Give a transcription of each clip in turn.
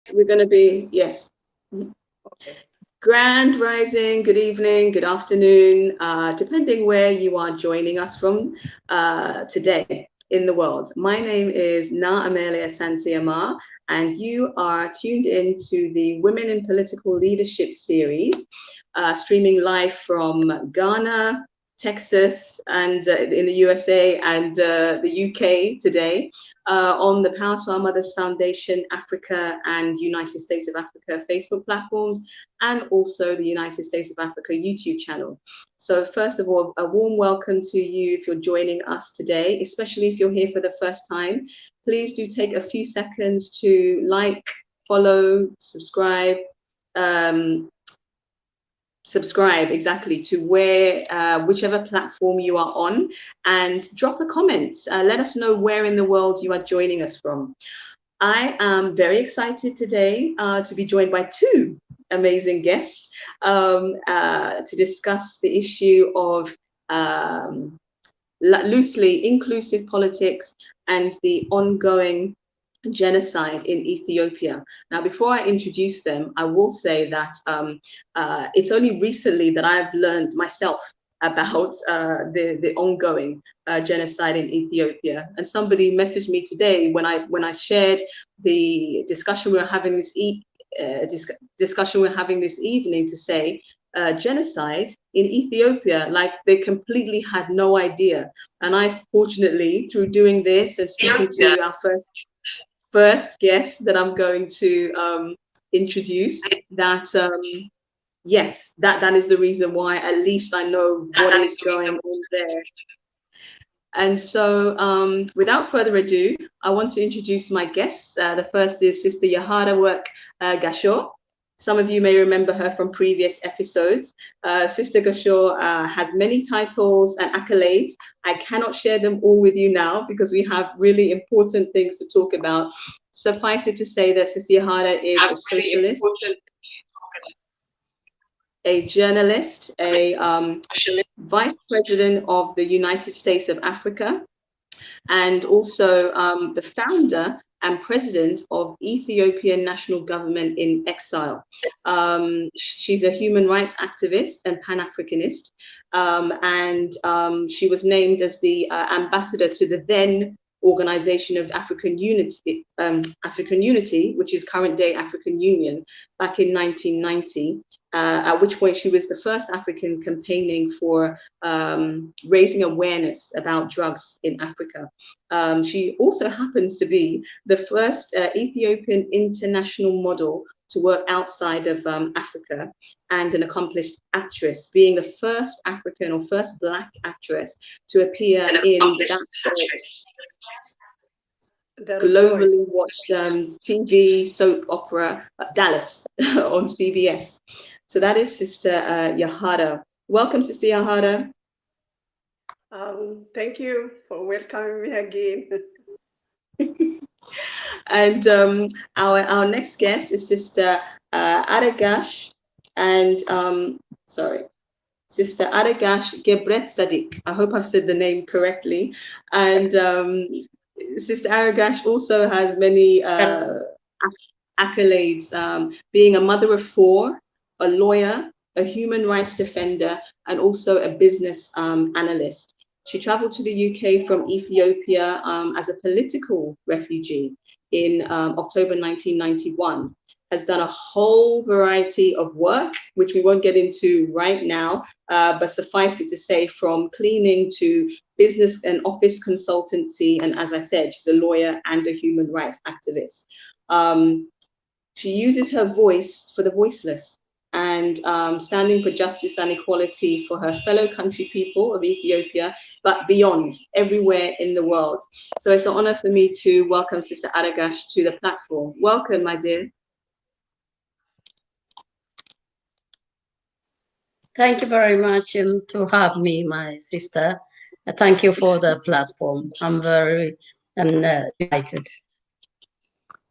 We're going to be, yes. Okay. Grand rising, good evening, good afternoon, depending where you are joining us from today in the world. My name is Naa Amerley Asante-Armar, and you are tuned in to the Women in Political Leadership series, streaming live from Ghana, Texas, and in the USA and the UK today on the Power to Our Mothers Foundation Africa and United States of Africa Facebook platforms, and also the United States of Africa YouTube channel. So first of all, a warm welcome to you if you're joining us today, especially if you're here for the first time. Please do take a few seconds to like, follow, subscribe, exactly to where whichever platform you are on, and drop a comment. Let us know where in the world you are joining us from. I am very excited today to be joined by two amazing guests to discuss the issue of loosely inclusive politics and the ongoing genocide in Ethiopia. Now, before I introduce them, I will say that it's only recently that I've learned myself about the ongoing genocide in Ethiopia. And somebody messaged me today when I shared the discussion we're having discussion we're having this evening to say genocide in Ethiopia, like they completely had no idea. And I, fortunately, through doing this and speaking to our first guest that I'm going to introduce, that yes, that is the reason why at least I know what is going on there. And so without further ado, I want to introduce my guests. The first is Sister Yeharerwerk Gashaw. Some of you may remember her from previous episodes. Sister Gashaw has many titles and accolades. I cannot share them all with you now because we have really important things to talk about. Suffice it to say that Sister Yehara is a socialist, a journalist, a vice president of the United States of Africa, and also the founder and president of Ethiopian National Government in Exile. She's a human rights activist and Pan-Africanist, and she was named as the ambassador to the then Organization of African Unity, which is current day African Union, back in 1990. At which point she was the first African campaigning for raising awareness about drugs in Africa. She also happens to be the first Ethiopian international model to work outside of Africa, and an accomplished actress, being the first African or first Black actress to appear in that globally watched TV soap opera Dallas on CBS. So that is Sister Yehara. Welcome, Sister Yehara. Thank you for welcoming me again. And our next guest is Sister Aregash, and sorry, Sister Aregash Gebretsadik. I hope I've said the name correctly. And Sister Aregash also has many accolades, being a mother of four, a lawyer, a human rights defender, and also a business analyst. She traveled to the UK from Ethiopia as a political refugee in October 1991, has done a whole variety of work, which we won't get into right now, but suffice it to say, from cleaning to business and office consultancy. And as I said, she's a lawyer and a human rights activist. She uses her voice for the voiceless, and standing for justice and equality for her fellow country people of Ethiopia, but beyond, everywhere in the world. So it's an honor for me to welcome Sister Aregash to the platform. Welcome, my dear. Thank you very much to have me, my sister. Thank you for the platform. I'm very delighted.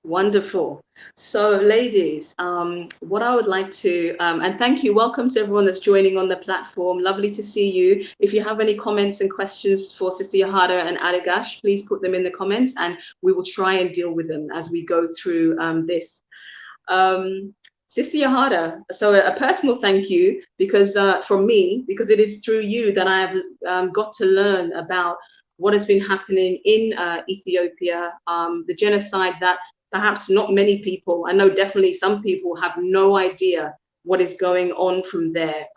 Wonderful. So, ladies, what I would like to, and thank you, welcome to everyone that's joining on the platform. Lovely to see you. If you have any comments and questions for Sister Yehara and Aregash, please put them in the comments and we will try and deal with them as we go through this. Sister Yahara, so a personal thank you because from me, because it is through you that I have got to learn about what has been happening in Ethiopia, the genocide that perhaps not many people, I know definitely some people have no idea what is going on from there.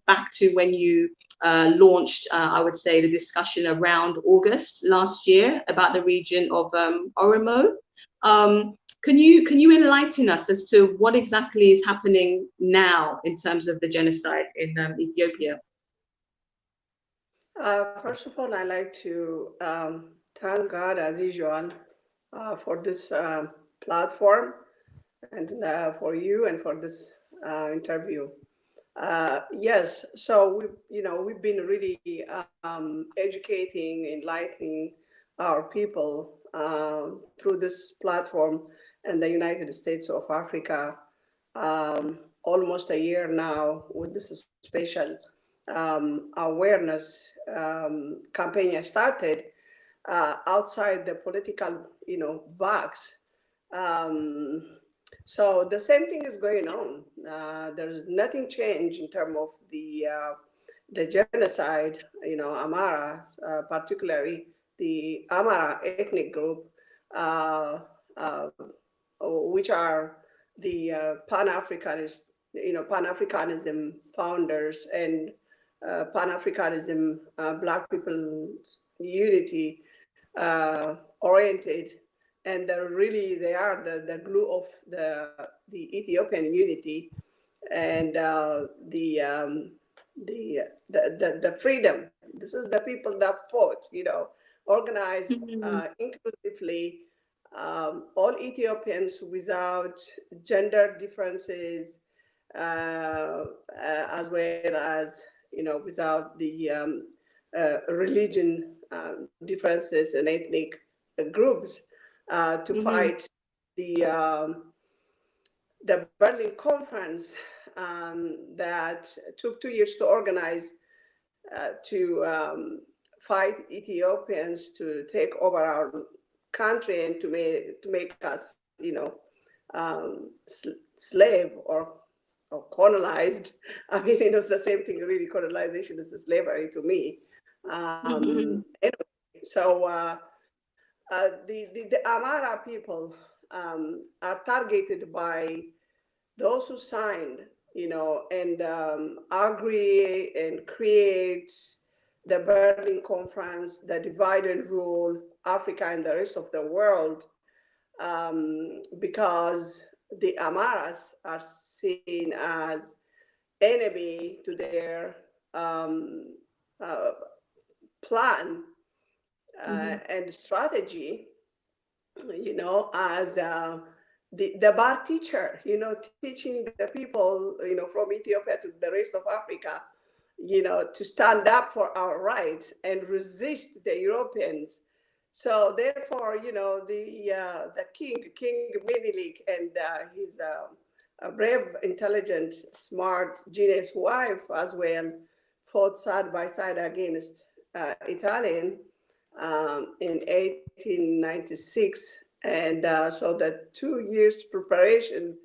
Back to when you launched, I would say, the discussion around August last year about the region of Oromo. Can you enlighten us as to what exactly is happening now in terms of the genocide in Ethiopia? First of all, I'd like to thank God, as usual, for this platform and for you and for this interview. Yes, so we've been really educating, enlightening our people through this platform in the United States of Africa almost a year now with this special awareness campaign I started outside the political, box. So the same thing is going on. There's nothing changed in terms of the genocide, Amara, particularly the Amara ethnic group, which are the Pan-Africanist, Pan-Africanism founders and Pan-Africanism, Black people unity oriented, and they are the glue of the Ethiopian unity and the freedom. This is the people that fought, organized inclusively, all Ethiopians without gender differences, as well as without the religion differences and ethnic groups to fight the Berlin Conference that took 2 years to organize to fight Ethiopians to take over our country and to make us, slave or colonized. I mean, it's the same thing, really. Colonization is slavery to me. Anyway, so the Amara people are targeted by those who signed, and agree and create the Berlin Conference, the divide and rule Africa and the rest of the world, because the Amaras are seen as enemy to their plan and strategy, as the bar teacher, teaching the people, from Ethiopia to the rest of Africa, to stand up for our rights and resist the Europeans. So therefore, the King Menelik and his brave, intelligent, smart, genius wife as well fought side by side against Italian in 1896, and so the 2 years preparation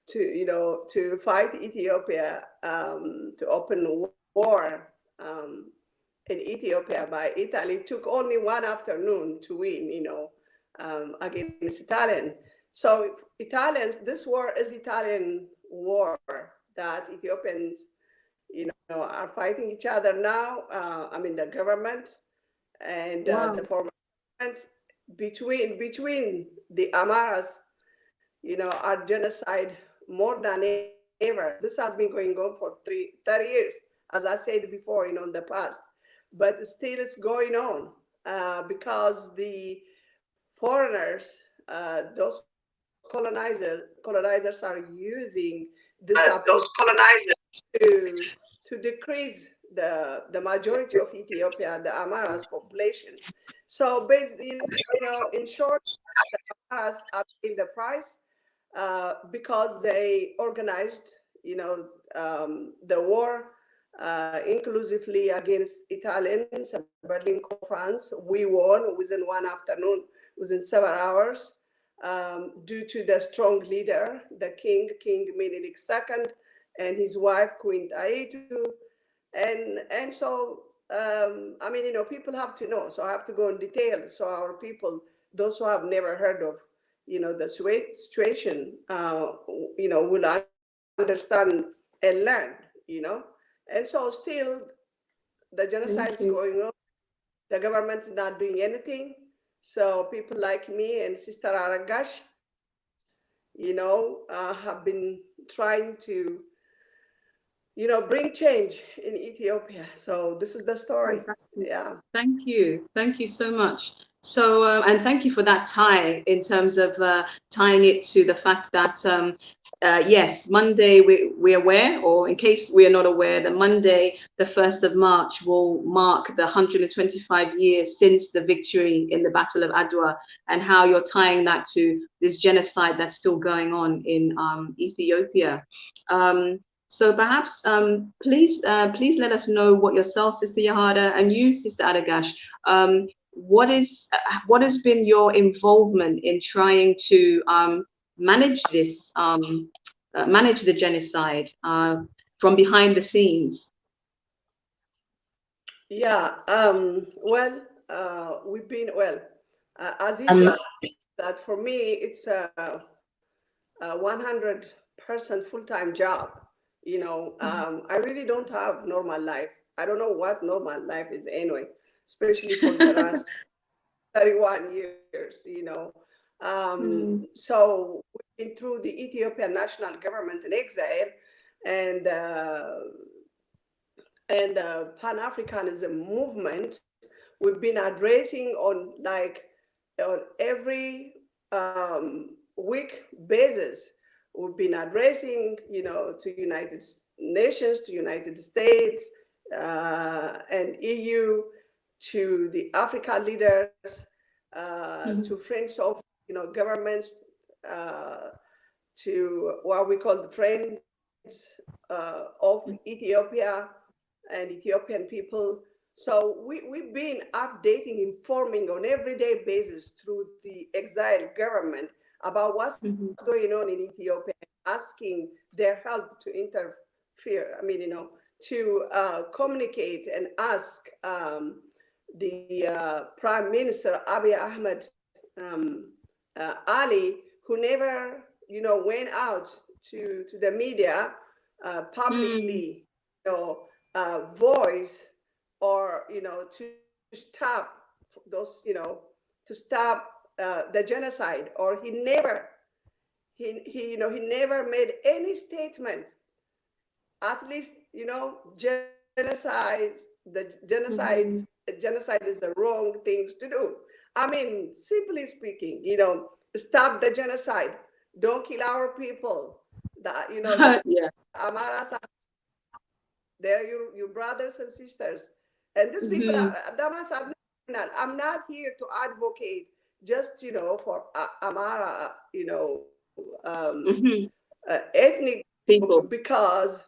to fight Ethiopia, to open war in Ethiopia by Italy took only one afternoon to win, against Italian. So Italians, this war is Italian war that Ethiopians, are fighting each other now. I mean, the government and the former governments between the Amaras, are genocide more than ever. This has been going on for 30 years, as I said before, in the past. But still it's going on because the foreigners, those colonizers are using this to decrease the majority of Ethiopia, the Amaras population. So in short, the Amaras are paying the price because they organized, the war inclusively against Italians at Berlin Conference. We won within one afternoon, within 7 hours. due to the strong leader, the King Menelik II, and his wife, Queen Taitu. And so, I mean, people have to know. So I have to go in detail. So our people, those who have never heard of, the situation, will understand and learn, And so still the genocide is going on. The government is not doing anything. So people like me and Sister Aregash, have been trying to, bring change in Ethiopia. So this is the story. Fantastic. Yeah. Thank you. Thank you so much. So, and thank you for that tie in terms of tying it to the fact that, yes, Monday, we're aware, or in case we are not aware, that Monday, the 1st of March, will mark the 125 years since the victory in the Battle of Adwa, and how you're tying that to this genocide that's still going on in Ethiopia. So perhaps, please let us know what yourself, Sister Yahada, and you, Sister Aregash, what has been your involvement in trying to manage this, manage the genocide from behind the scenes? Yeah. Well, we've been as usual. That for me, it's a 100% full-time job. I really don't have normal life. I don't know what normal life is anyway, especially for the last 31 years, So we've been through the Ethiopian national government in exile and Pan-Africanism movement. We've been addressing on every week basis. We've been addressing, to United Nations, to United States, and EU, to the African leaders, to friends of, governments, to what we call the friends of Ethiopia and Ethiopian people. So we've been updating, informing on everyday basis through the exiled government about what's going on in Ethiopia, asking their help to interfere. I mean, to communicate and ask the Prime Minister Abiy Ahmed Ali, who never, went out to the media publicly, voice or to stop those, to stop the genocide, or he never made any statement. At least, genocide is the wrong things to do. I mean, simply speaking, stop the genocide. Don't kill our people. Yes. Amaras, they're your brothers and sisters. And these people, I'm not here to advocate just, for Amara, ethnic people, because,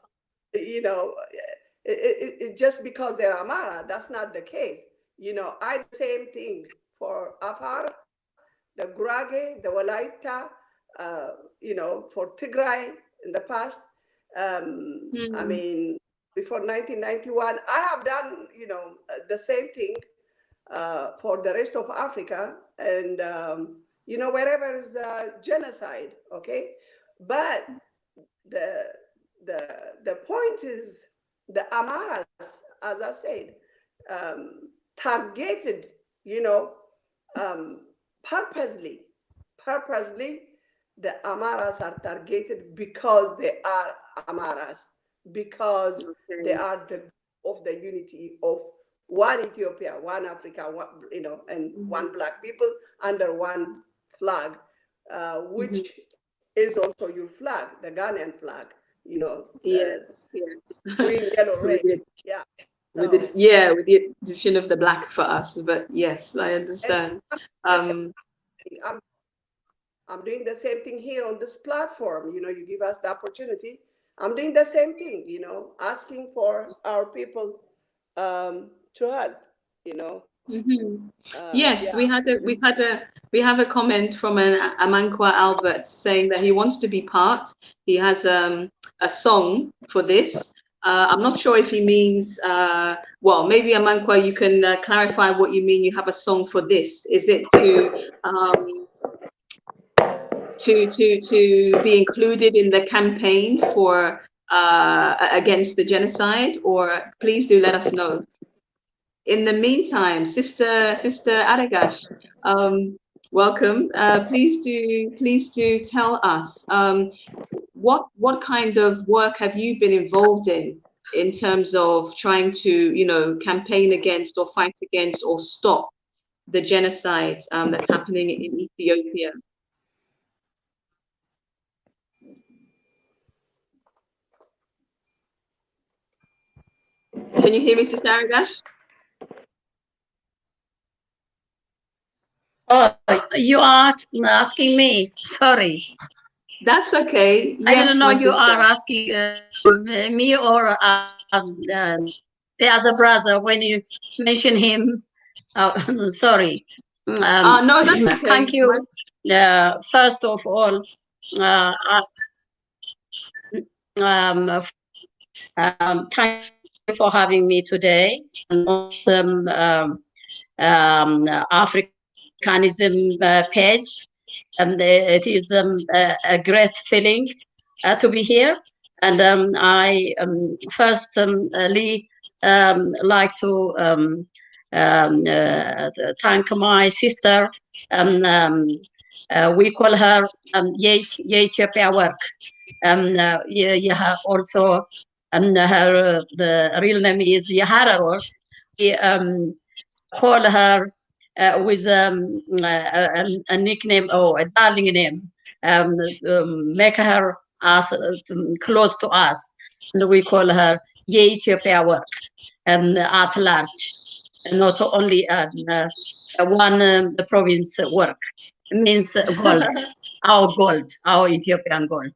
it just because they're Amara, that's not the case. I do the same thing for Afar, the Gurage, the Walaita, for Tigray in the past. I mean, before 1991, I have done, the same thing for the rest of Africa, and wherever is genocide, okay. But the point is the Amaras, as I said, targeted, purposely, the Amaras are targeted because they are Amaras, because they are of the unity of one Ethiopia, one Africa, and one black people under one flag, which is also your flag, the Ghanaian flag, Yes. green, yellow, red. Yeah. With the addition of the black for us, but yes, I understand. I'm doing the same thing here on this platform. You give us the opportunity. I'm doing the same thing, asking for our people to help, Yes, Yeah. we have a comment from an Amankwa Albert saying that he wants to be part. He has a song for this. I'm not sure if he means well, maybe Amankwa, you can clarify what you mean. You have a song for this. Is it to be included in the campaign for against the genocide, or please do let us know. In the meantime, Sister Aregash, welcome. Please do tell us what kind of work have you been involved in terms of trying to campaign against or fight against or stop the genocide that's happening in Ethiopia. Can you hear me, Sister Aregash? Oh, you are asking me. Sorry. That's okay. Yes, I didn't know my you sister. are asking me or the other brother when you mention him. Sorry. No, that's okay. Thank you. First of all, thank you for having me today on Africanism page. And it is a great feeling to be here. And I firstly like to thank my sister. We call her Yeharerwerk. Also, the real name is Yeharerwerk. We call her with a nickname or a darling name, make her close to us, and we call her Yeharerwerk at large, not only one province work. It means gold, our Ethiopian gold.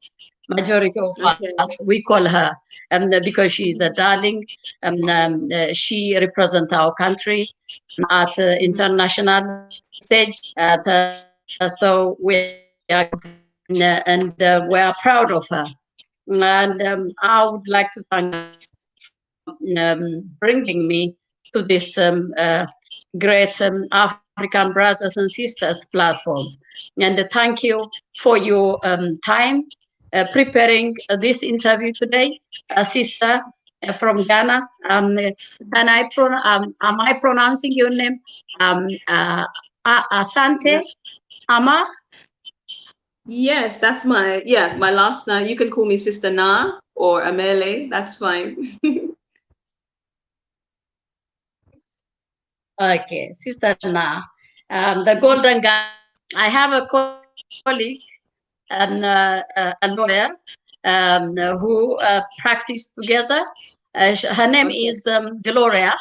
Majority of us, we call her, because she's a darling, she represents our country at international stage. So we are, and we are proud of her. And I would like to thank her for bringing me to this great African brothers and sisters platform. And thank you for your time preparing this interview today, sister from Ghana. Am I pronouncing your name? Asante-Armar? Yes, that's my last name. You can call me Sister Naa or Amerley. That's fine. Okay, Sister Naa. The Golden Gun. I have a colleague, a lawyer, who practice together. Her name is Gloria,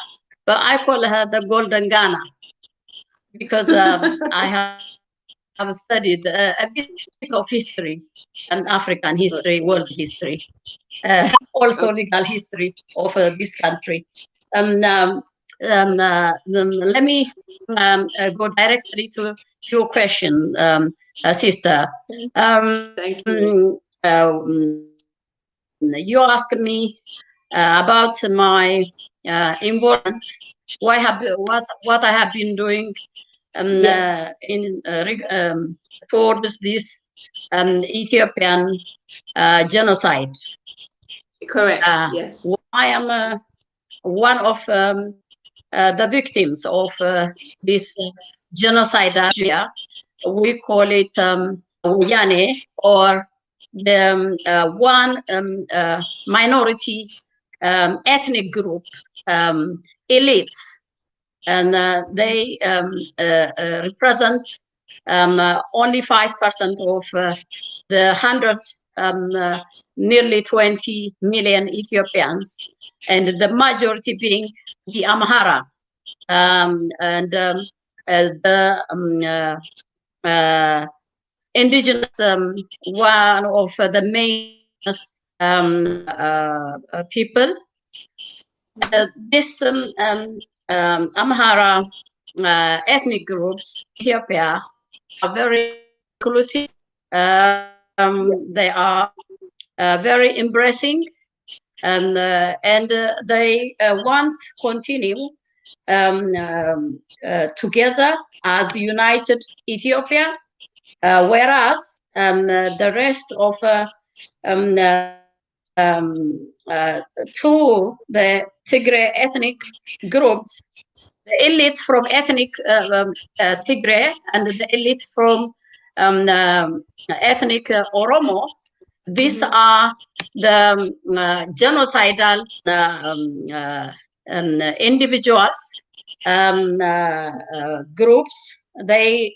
but I call her the Golden Ghana because I have studied a bit of history and African history, world history, also legal history of this country. Let me go directly to your question, sister. Thank you. You asked me about my involvement. What I have been doing Yes. towards this Ethiopian genocide. Correct. Yes. I am one of the victims of this genocide. We call it Wuyane, or the one minority ethnic group, elites, and they represent only 5% of the 100, nearly 20 million Ethiopians, and the majority being the Amhara, and the indigenous, one of the main people. This Amhara ethnic groups in Ethiopia are very inclusive. They are very embracing, and they want to continue together as united Ethiopia, whereas the rest of to the Tigray ethnic groups, the elites from ethnic Tigray and the elites from ethnic Oromo, these are the genocidal individuals, groups. They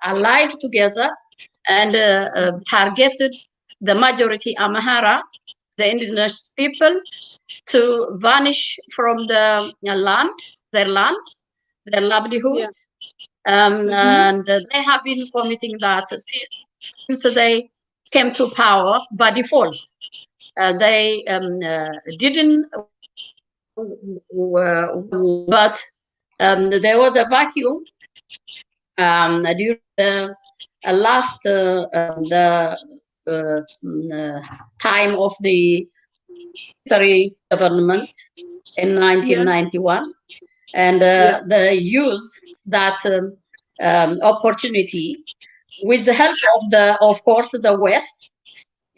allied together and targeted the majority Amhara, the indigenous people, to vanish from the land, their livelihood. And they have been committing that since they came to power by default. They didn't, but there was a vacuum during the last time of the military government in 1991, and they used that opportunity with the help of course, the West.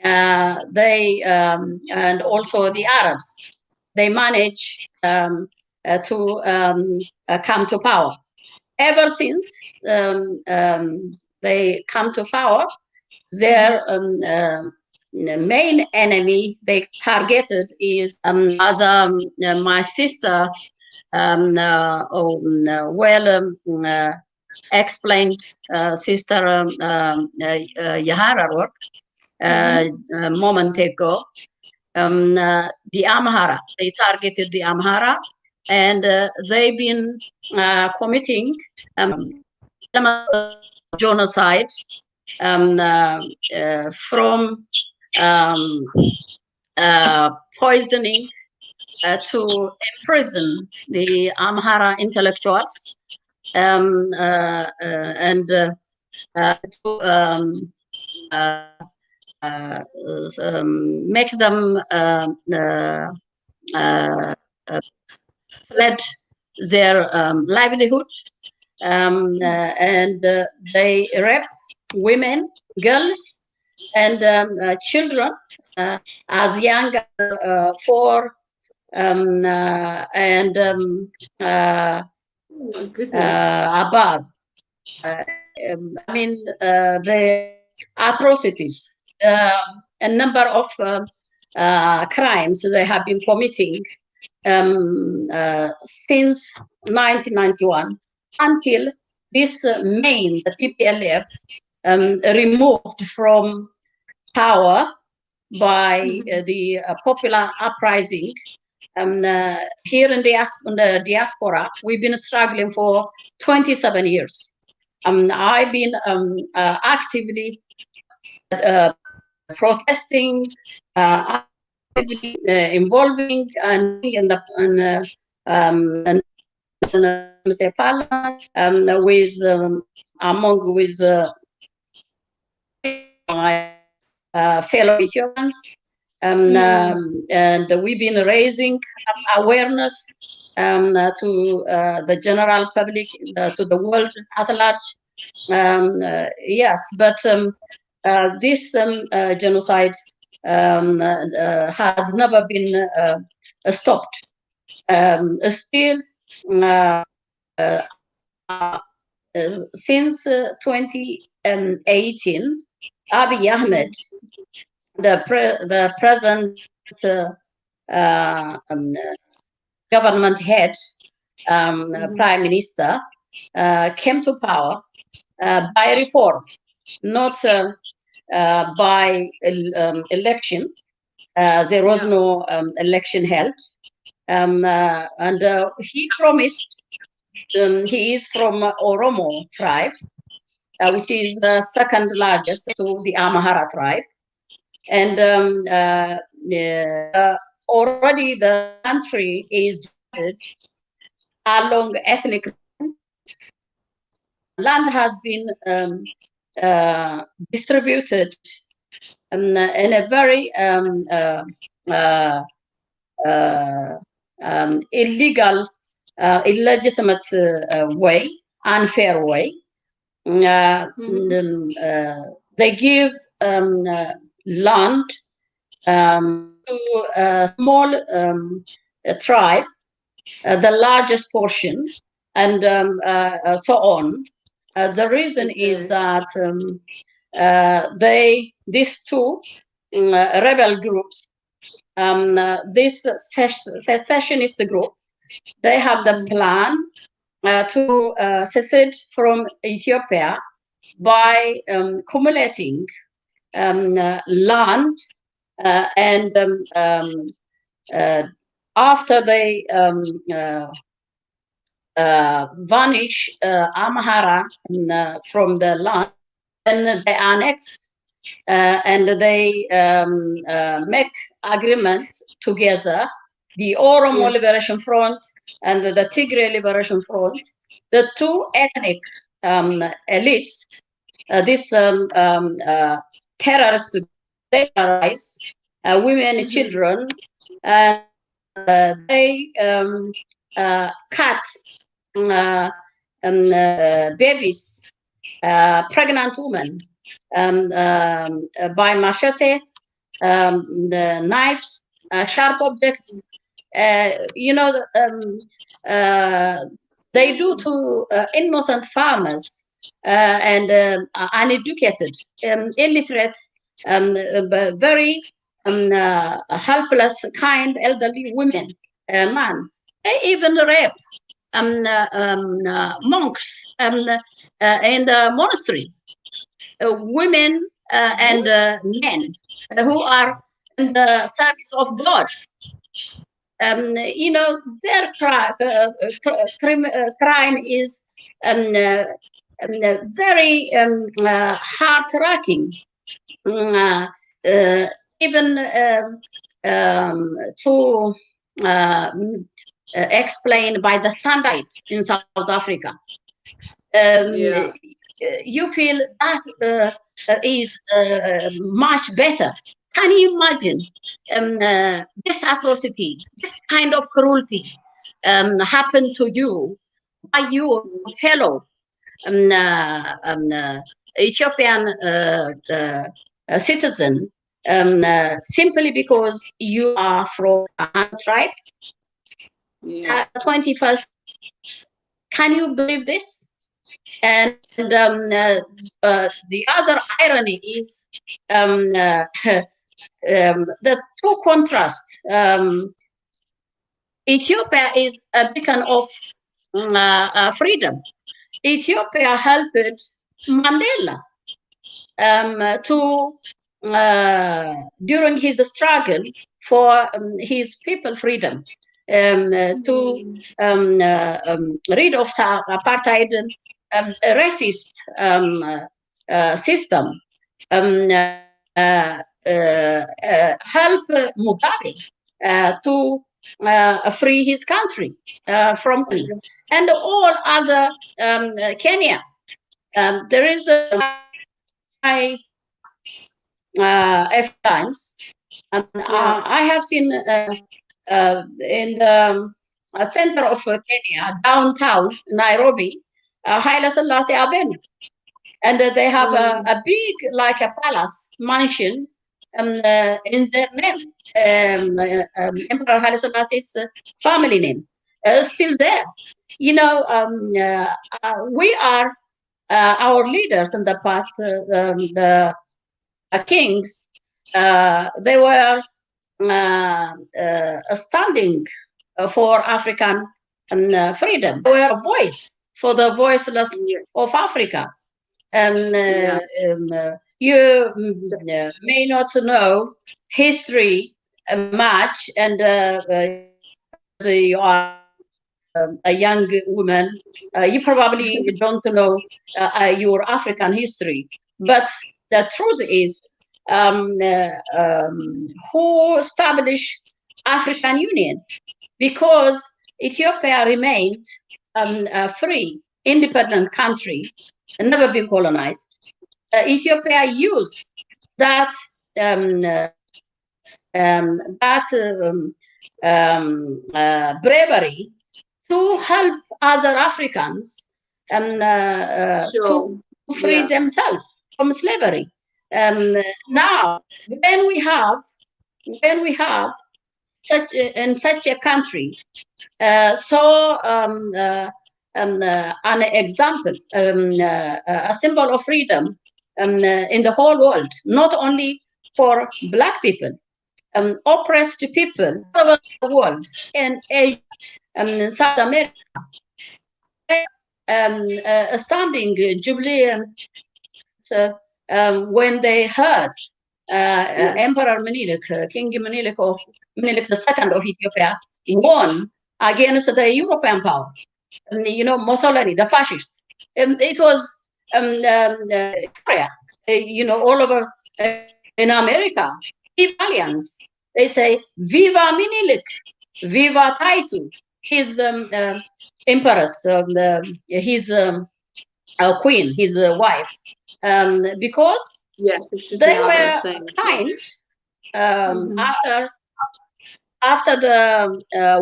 They and also the Arabs. They managed to come to power. Ever since they come to power, their main enemy they targeted is, as my sister explained, Sister Yeharerwerk a moment ago, the Amhara. They targeted the Amhara, and they've been committing genocide from poisoning to imprison the Amhara intellectuals, and to make them fled their livelihood, and they rape women, girls, and children as young as 4 and above. I mean, the atrocities, a number of crimes they have been committing since 1991 until this the TPLF, removed from power by the popular uprising. Here in the diaspora, we've been struggling for 27 years. I've been actively protesting, actively involving and in the parliament with my fellow Ethiopians, and we've been raising awareness to the general public, to the world at large. Yes, but this genocide has never been stopped. Still, since 2018, Abiy Ahmed, the present government head, prime minister, came to power by reform, not by election. There was no election held, and he promised. He is from Oromo tribe, which is the second largest to the Amhara tribe, and already the country is divided along ethnic lines, land has been distributed in a very illegal, illegitimate way, unfair way. They give land to a small tribe, the largest portion, and so on. The reason is that these two rebel groups, this secessionist group, they have the plan to secede from Ethiopia by accumulating land and after they vanish Amhara from the land, then they annex and they make agreements together, the Oromo Liberation Front and the Tigray Liberation Front, the two ethnic elites, these terrorists, they terrorize women and children, and they cut babies, pregnant women, by machete, the knives, sharp objects. They do to innocent farmers and uneducated, illiterate, very helpless, kind, elderly women, man. They even rape monks in the monastery, women and men who are in the service of God. Their crime is very heart-wrenching. Even to explain by the sunlight in South Africa. You feel that is much better. Can you imagine this atrocity, this kind of cruelty happen to you by your fellow Ethiopian citizen simply because you are from a tribe? 21st, can you believe this? And the other irony is the two contrasts. Ethiopia is a beacon of freedom. Ethiopia helped Mandela to during his struggle for his people freedom, to rid of apartheid racist system, help Mugabe to free his country from me, and all other Kenya. There is a times I have seen in the center of Kenya, downtown Nairobi, Haile Selassie Avenue, and they have a big, like a palace mansion in their name, Emperor Haile Selassie's family name, still there. We are our leaders in the past, the kings, they were standing for African freedom. They were a voice for the voiceless of Africa. You may not know history much, and you are a young woman, you probably don't know your African history. But the truth is, who established African Union? Because Ethiopia remained free independent country and never been colonized. Ethiopia used that bravery to help other Africans to free themselves from slavery. Now, when we have such in such a country, an example, a symbol of freedom in the whole world, not only for Black people, oppressed people all over the world, in Asia, South America, standing jubilant when they heard Emperor Menelik, King Menelik II of Ethiopia, won against the European power. Mussolini, the fascists. It was all over in America. Italians, they say, "Viva Menelik, Viva Titu." His empress, his queen, his wife, because they were kind after the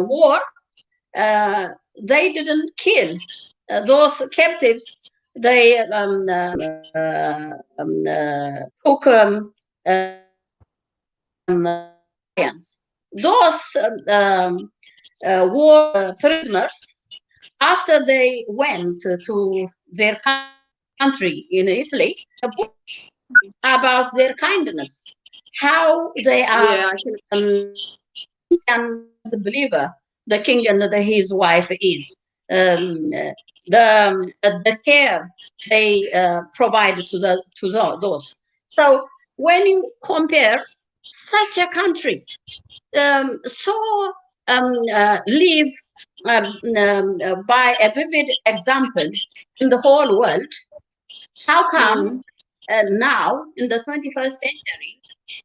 war. They didn't kill those captives. They took those war prisoners. After they went to their country in Italy, about their kindness, how they are and the believer, the king and his wife is, the care they provide to those. So when you compare such a country, live by a vivid example in the whole world, how come now in the 21st century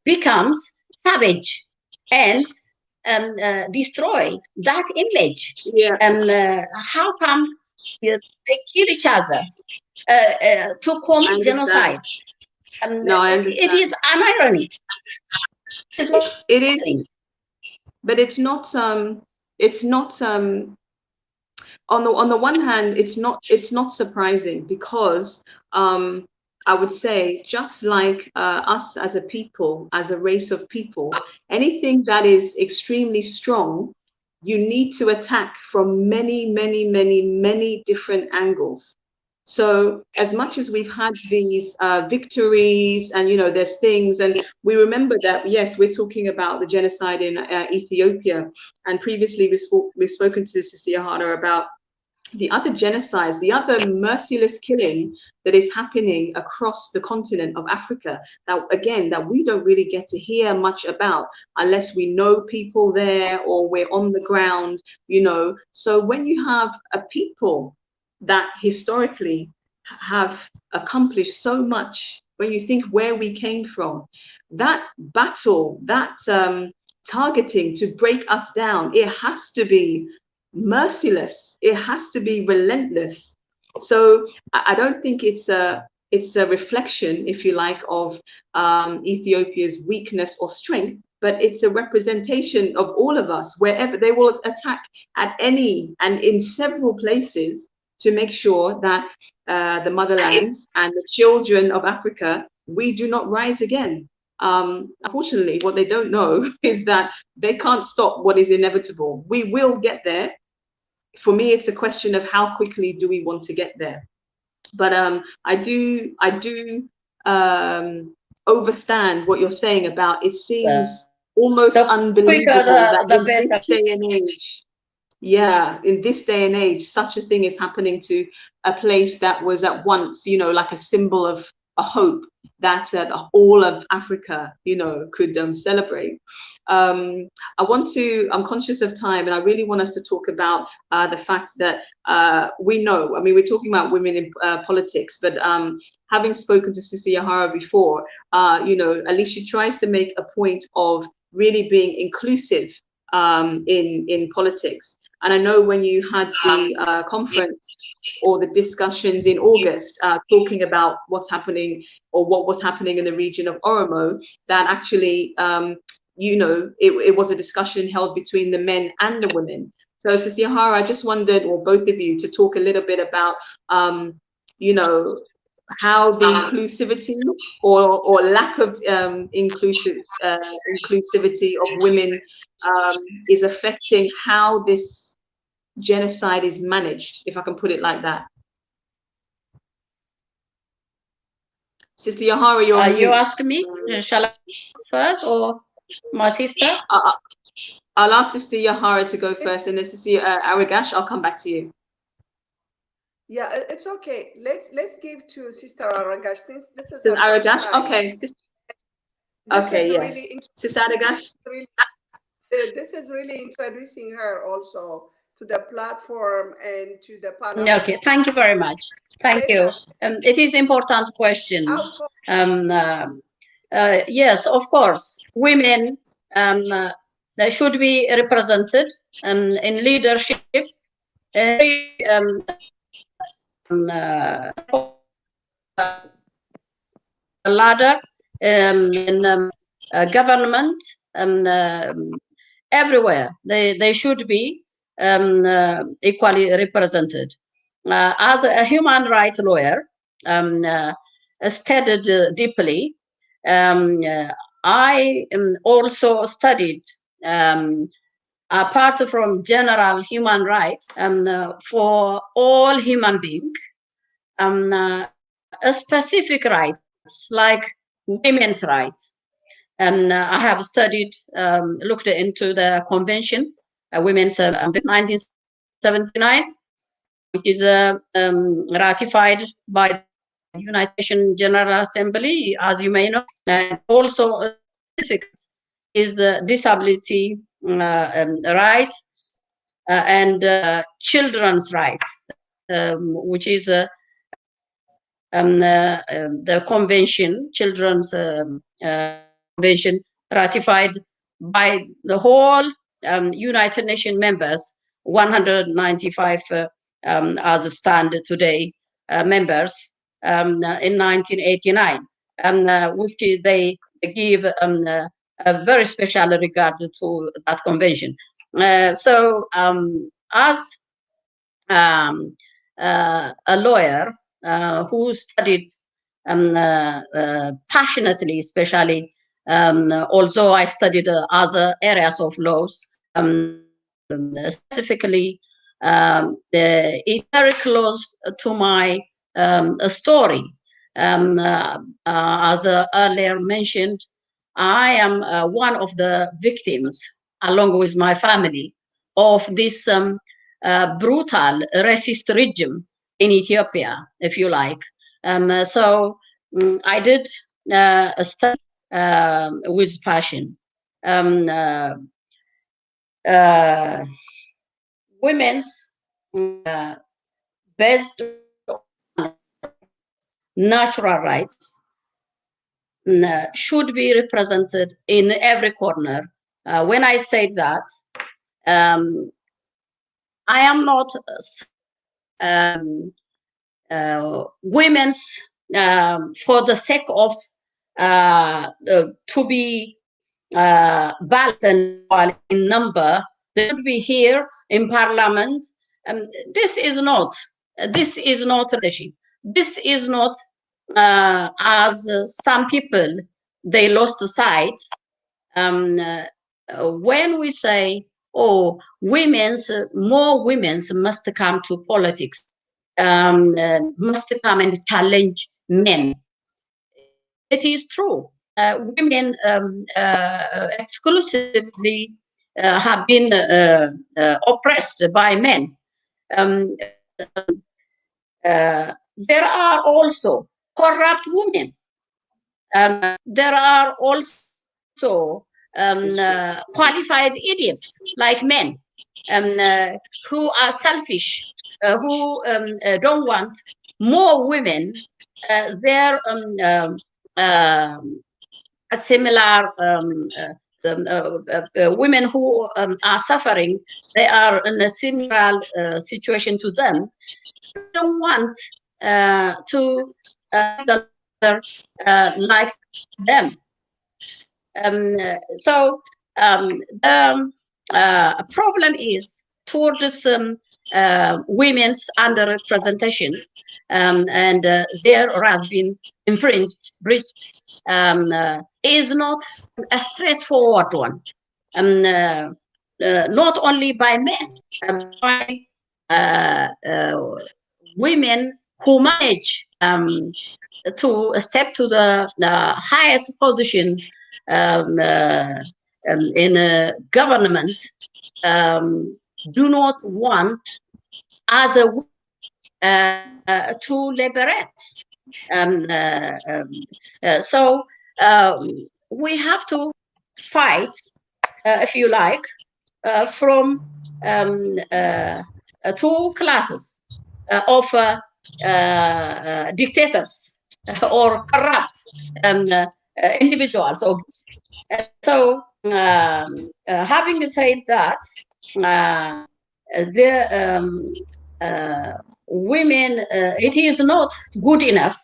becomes savage and destroy that image? How come they kill each other to commit genocide? No, I understand. It is an irony. It is, but it's not. It's not. On the one hand, it's not surprising because I would say, just like us as a people, as a race of people, anything that is extremely strong, you need to attack from many, many, many, many different angles. So as much as we've had these victories and, there's things, and we remember that, yes, we're talking about the genocide in Ethiopia. And previously we've spoken to Sister Yeharerwerk about the other genocides, the other merciless killing that is happening across the continent of Africa, that we don't really get to hear much about unless we know people there or we're on the ground, So when you have a people that historically have accomplished so much, when you think where we came from, that battle, that targeting to break us down, it has to be merciless. It has to be relentless. So I don't think it's a reflection, if you like, of Ethiopia's weakness or strength, but it's a representation of all of us. Wherever they will attack at any and in several places to make sure that the motherland and the children of Africa, we do not rise again. Unfortunately, what they don't know is that they can't stop what is inevitable. We will get there. For me, it's a question of how quickly do we want to get there. But I do overstand what you're saying about, it seems almost unbelievable that in this day and age, in this day and age, such a thing is happening to a place that was at once, like a symbol of a hope that all of Africa, could celebrate. I'm conscious of time, and I really want us to talk about the fact that we know, we're talking about women in politics, but having spoken to Sister Yeharerwerk before, at least she tries to make a point of really being inclusive in politics. And I know when you had the conference or the discussions in August talking about what's happening or what was happening in the region of Oromo, that actually, you know, it was a discussion held between the men and the women. So, Sister Yahara, I just wondered, or both of you, to talk a little bit about, you know, how the inclusivity or lack of inclusivity of women is affecting how this genocide is managed, if I can put it like that. Sister Yahara, you're on mute. You ask me, shall I first or my sister? I'll ask Sister Yahara to go first, and then Sister Aregash, I'll come back to you. Yeah, it's okay. Let's give to Sister Aregash, since this is Sister Aregash. Okay, Sister. Okay, yes. Really Sister Aregash. This is really introducing her also to the platform and to the panel. Okay, thank you very much. Thank you. It is important question. Yes, of course, women they should be represented in leadership. Ladder in government and everywhere they should be equally represented. As a human rights lawyer, studied deeply. I also studied apart from general human rights for all human beings, specific rights like women's rights. And I have studied, looked into the convention, Women's 1979, which is ratified by the United Nations General Assembly, as you may know, and also is disability rights and children's rights, which is the convention, children's convention, ratified by the whole United Nations members, 195 as stand today members in 1989, which they give a very special regard to that convention. So as a lawyer who studied passionately, especially, although I studied other areas of laws, specifically, it's very close to my story. As earlier mentioned, I am one of the victims, along with my family, of this brutal racist regime in Ethiopia, if you like. So I did a study with passion. Women's based on natural rights should be represented in every corner. When I say that, I am not women's for the sake of to be balanced and in number. They should be here in parliament. This is not leadership. This is not as some people they lost sight. When we say, oh, more women's must come to politics, must come and challenge men. It is true. Women exclusively have been oppressed by men. There are also corrupt women. There are also qualified idiots like men who are selfish, who don't want more women their similar women who are suffering, they are in a similar situation to them. They don't want to the like them. So the problem is towards women's underrepresentation, and there has been infringed, breached, is not a straightforward one. Not only by men, by women who manage to step to the highest position in a government, do not want as a to liberate. So we have to fight, if you like, from two classes of dictators or corrupt individuals. So having said that, women, it is not good enough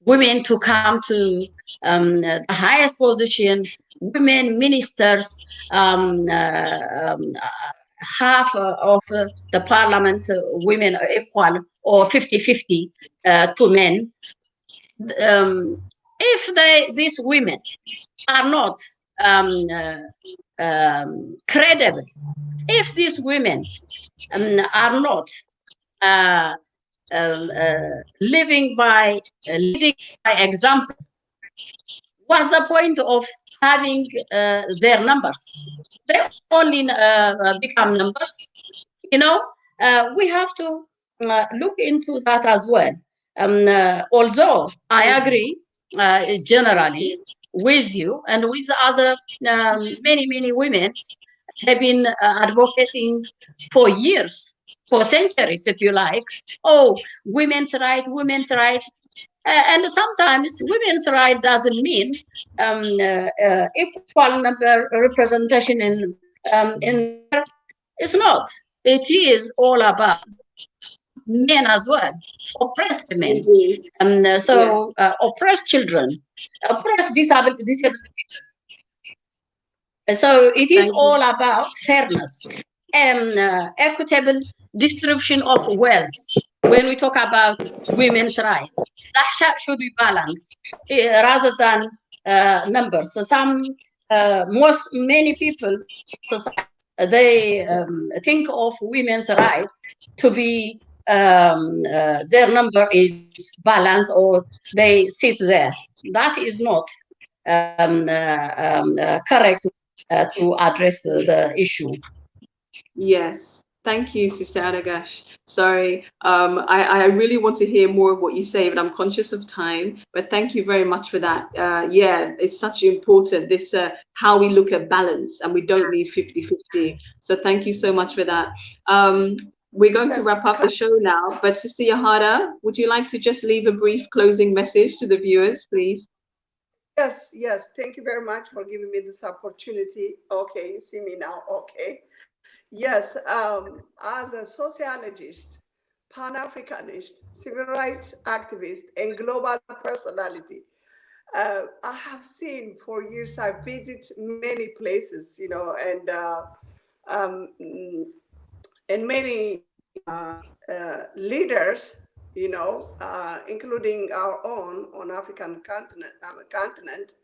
women to come to the highest position. Women ministers, half of the parliament, women are equal or 50-50 to men. If these women are not credible, if these women are not leading by example, what's the point of having their numbers? They only become numbers. We have to look into that as well. Although I agree generally with you and with other many women have been advocating for years, for centuries, if you like. Oh, women's rights. And sometimes women's right doesn't mean equal number representation in it's not. It is all about men as well, oppressed men, and oppressed children, oppressed disabled people. So it is all about fairness and equitable distribution of wealth. When we talk about women's rights, that should be balanced rather than numbers. So many people, they think of women's rights to be their number is balanced or they sit there. That is not correct to address the issue. Yes. Thank you, Sister Aregash. Sorry, I really want to hear more of what you say, but I'm conscious of time. But thank you very much for that. Yeah, it's such important, this how we look at balance, and we don't need 50-50. So thank you so much for that. We're going to wrap up the show now, but Sister Yahara, would you like to just leave a brief closing message to the viewers, please? Yes. Thank you very much for giving me this opportunity. Okay, you see me now. Okay. Yes, as a sociologist, Pan-Africanist, civil rights activist, and global personality, I have seen for years, I visit many places, and many leaders, including our own on African continent.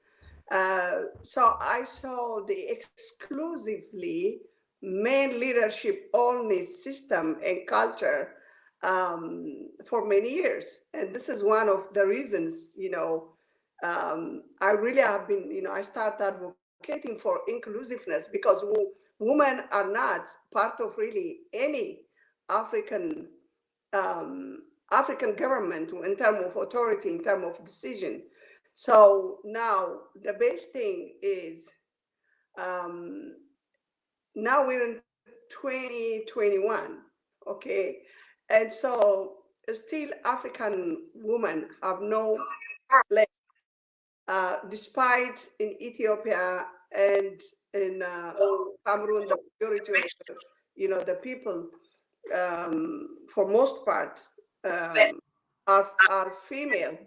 So I saw the exclusively male leadership only system and culture for many years. And this is one of the reasons, I really have been, I started advocating for inclusiveness because women are not part of really any African government in terms of authority, in terms of decision. So now the best thing is now we're in 2021, okay? And so still African women have no place, despite in Ethiopia and in Cameroon, the majority of the people, for most part, are female.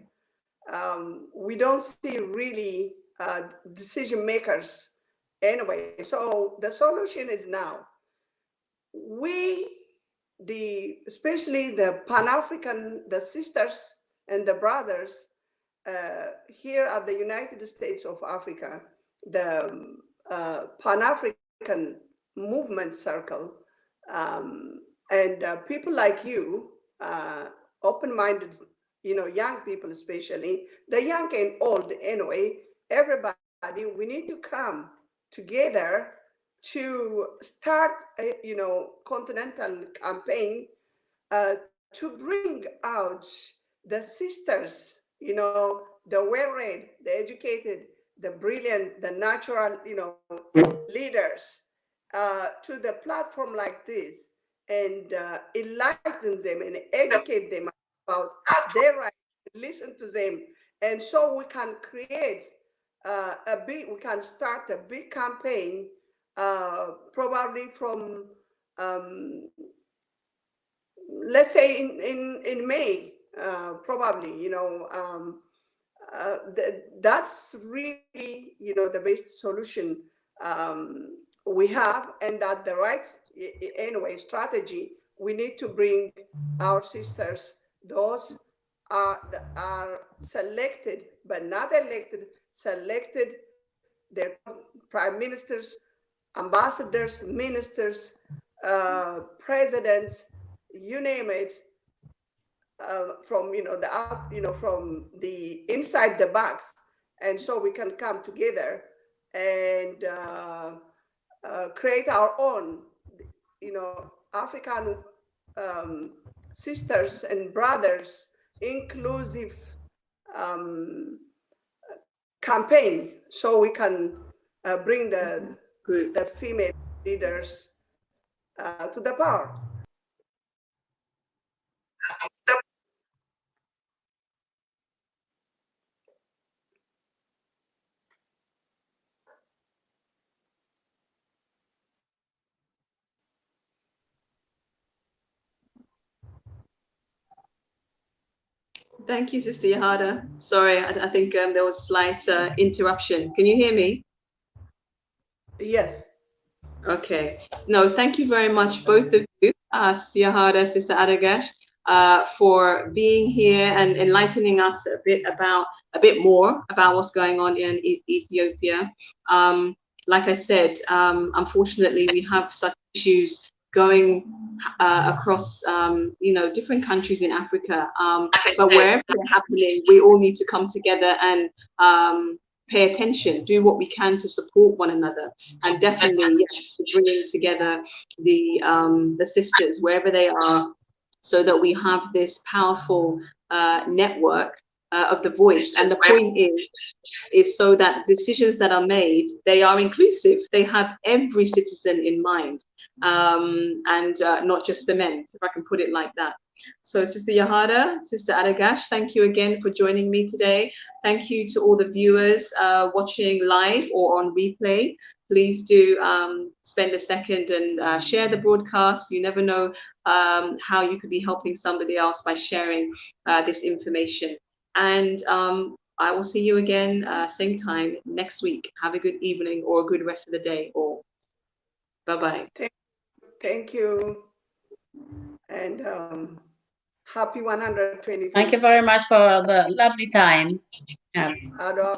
We don't see really decision makers anyway. So the solution is now especially the Pan-African, the sisters and the brothers here at the United States of Africa, the Pan-African movement circle, and people like you, open-minded, young people especially, the young and old anyway, everybody, we need to come together to start a continental campaign to bring out the sisters, the well-read, the educated, the brilliant, the natural, leaders to the platform like this, and enlighten them and educate them about their rights, listen to them, and so we can create we can start a big campaign, probably from let's say in May, probably, that's really, the best solution we have, and that the right, anyway, strategy, we need to bring our sisters, those are selected, but not elected, selected, their prime ministers, ambassadors, ministers, presidents, you name it, from from the inside the box, and so we can come together and create our own, African sisters and brothers inclusive campaign, so we can bring the female leaders to the power. Thank you, Sister Yahada. Sorry, I think there was slight interruption. Can you hear me? Yes. Okay. No, thank you very much, both of you, Sister Yahada, Sister Aregash, for being here and enlightening us a bit more about what's going on in Ethiopia. Like I said, unfortunately, we have such issues going across, different countries in Africa. But wherever they're happening, we all need to come together and pay attention, do what we can to support one another, and definitely, yes, to bring together the sisters wherever they are, so that we have this powerful network of the voice. And the point is so that decisions that are made, they are inclusive. They have every citizen in mind, and not just the men, if I can put it like that. So Sister Yahada, Sister Aregash, thank you again for joining me today. Thank you to all the viewers watching live or on replay. Please do spend a second and share the broadcast. You never know how you could be helping somebody else by sharing this information. And I will see you again same time next week. Have a good evening or a good rest of the day all. Bye-bye. Thank you. And happy 125th. Thank you very much for the lovely time. Yeah.